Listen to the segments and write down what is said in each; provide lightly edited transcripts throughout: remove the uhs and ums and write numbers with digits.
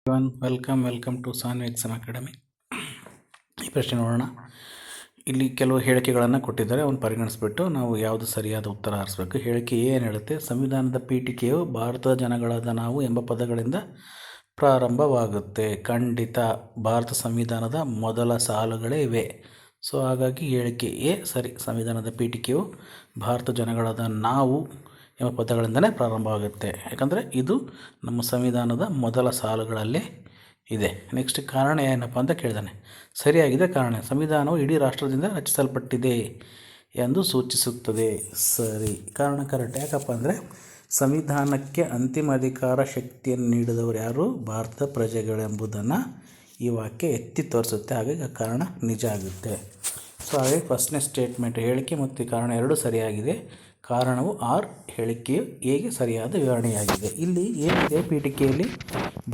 Welcome to Sanvi exam academy. ಈ ಪ್ರಶ್ನೆ ನೋಡೋಣ. ಇಲ್ಲಿ ಕೆಲವು ಹೇಳಿಕೆಗಳನ್ನು ಕೊಟ್ಟಿದ್ದಾರೆ, ಅವನು ಪರಿಗಣಿಸ್ಬಿಟ್ಟು ನಾವು ಯಾವುದು ಸರಿಯಾದ ಉತ್ತರ ಆರಿಸಬೇಕು. ಹೇಳಿಕೆ ಏನು ಹೇಳುತ್ತೆ? ಸಂವಿಧಾನದ ಪೀಠಿಕೆಯು ಭಾರತದ ಜನಗಳಾದ ನಾವು ಎಂಬ ಪದಗಳಿಂದ ಪ್ರಾರಂಭವಾಗುತ್ತೆ. ಖಂಡಿತ ಭಾರತ ಸಂವಿಧಾನದ ಮೊದಲ ಸಾಲುಗಳೇ ಇವೆ. ಸೊ ಹಾಗಾಗಿ ಹೇಳಿಕೆ ಎ ಸರಿ. ಸಂವಿಧಾನದ ಪೀಠಿಕೆಯು ಭಾರತ ಜನಗಳಾದ ನಾವು ಎಂಬ ಪದಗಳಿಂದಲೇ ಪ್ರಾರಂಭವಾಗುತ್ತೆ. ಯಾಕಂದರೆ ಇದು ನಮ್ಮ ಸಂವಿಧಾನದ ಮೊದಲ ಸಾಲುಗಳಲ್ಲೇ ಇದೆ. ನೆಕ್ಸ್ಟ್ ಕಾರಣ ಏನಪ್ಪ ಅಂತ ಕೇಳಿದಾನೆ. ಸರಿಯಾಗಿದೆ. ಕಾರಣ ಸಂವಿಧಾನವು ಇಡೀ ರಾಷ್ಟ್ರದಿಂದ ರಚಿಸಲ್ಪಟ್ಟಿದೆ ಎಂದು ಸೂಚಿಸುತ್ತದೆ. ಸರಿ, ಕಾರಣ ಕರೆಕ್ಟ್. ಯಾಕಪ್ಪ ಅಂದರೆ ಸಂವಿಧಾನಕ್ಕೆ ಅಂತಿಮ ಅಧಿಕಾರ ಶಕ್ತಿಯನ್ನು ನೀಡಿದವರು ಯಾರು? ಭಾರತದ ಪ್ರಜೆಗಳೆಂಬುದನ್ನು ಈ ವಾಕ್ಯ ಎತ್ತಿ ತೋರಿಸುತ್ತೆ. ಹಾಗಾಗಿ ಕಾರಣ ನಿಜ ಆಗುತ್ತೆ. ಸೊ ಹಾಗಾಗಿ ಫಸ್ಟ್ನೇ ಸ್ಟೇಟ್ಮೆಂಟ್ ಹೇಳಿಕೆ ಮತ್ತು ಕಾರಣ ಎರಡೂ ಸರಿಯಾಗಿದೆ. ಕಾರಣವು ಆರ್, ಹೇಳಿಕೆಯು ಹೇಗೆ ಸರಿಯಾದ ವಿವರಣೆಯಾಗಿದೆ. ಇಲ್ಲಿ ಏನಿದೆ ಪೀಠಿಕೆಯಲ್ಲಿ?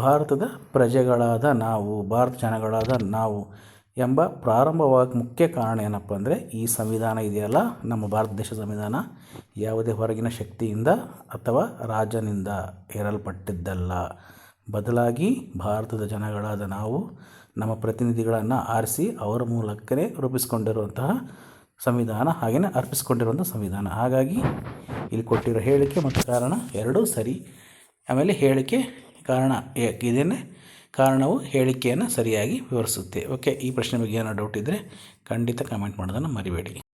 ಭಾರತದ ಪ್ರಜೆಗಳಾದ ನಾವು, ಭಾರತ ಜನಗಳಾದ ನಾವು ಎಂಬ ಪ್ರಾರಂಭವಾಗಿ ಮುಖ್ಯ ಕಾರಣ ಏನಪ್ಪ ಅಂದರೆ ಈ ಸಂವಿಧಾನ ಇದೆಯಲ್ಲ, ನಮ್ಮ ಭಾರತ ದೇಶ ಸಂವಿಧಾನ ಯಾವುದೇ ಹೊರಗಿನ ಶಕ್ತಿಯಿಂದ ಅಥವಾ ರಾಜನಿಂದ ಹೇರಲ್ಪಟ್ಟಿದ್ದಲ್ಲ. ಬದಲಾಗಿ ಭಾರತದ ಜನಗಳಾದ ನಾವು ನಮ್ಮ ಪ್ರತಿನಿಧಿಗಳನ್ನು ಆರಿಸಿ ಅವರ ಮೂಲಕವೇ ರೂಪಿಸಿಕೊಂಡಿರುವಂತಹ ಸಂವಿಧಾನ, ಹಾಗೆಯೇ ಅರ್ಪಿಸಿಕೊಂಡಿರುವಂಥ ಸಂವಿಧಾನ. ಹಾಗಾಗಿ ಇಲ್ಲಿ ಕೊಟ್ಟಿರೋ ಹೇಳಿಕೆ ಮತ್ತು ಕಾರಣ ಎರಡೂ ಸರಿ. ಆಮೇಲೆ ಹೇಳಿಕೆ ಕಾರಣ ಇದನ್ನೇ ಕಾರಣವು ಹೇಳಿಕೆಯನ್ನು ಸರಿಯಾಗಿ ವಿವರಿಸುತ್ತೆ. ಓಕೆ, ಈ ಪ್ರಶ್ನೆ ಬಗ್ಗೆ ಏನೋ ಡೌಟ್ ಇದ್ದರೆ ಖಂಡಿತ ಕಮೆಂಟ್ ಮಾಡೋದನ್ನು ಮರಿಬೇಡಿ.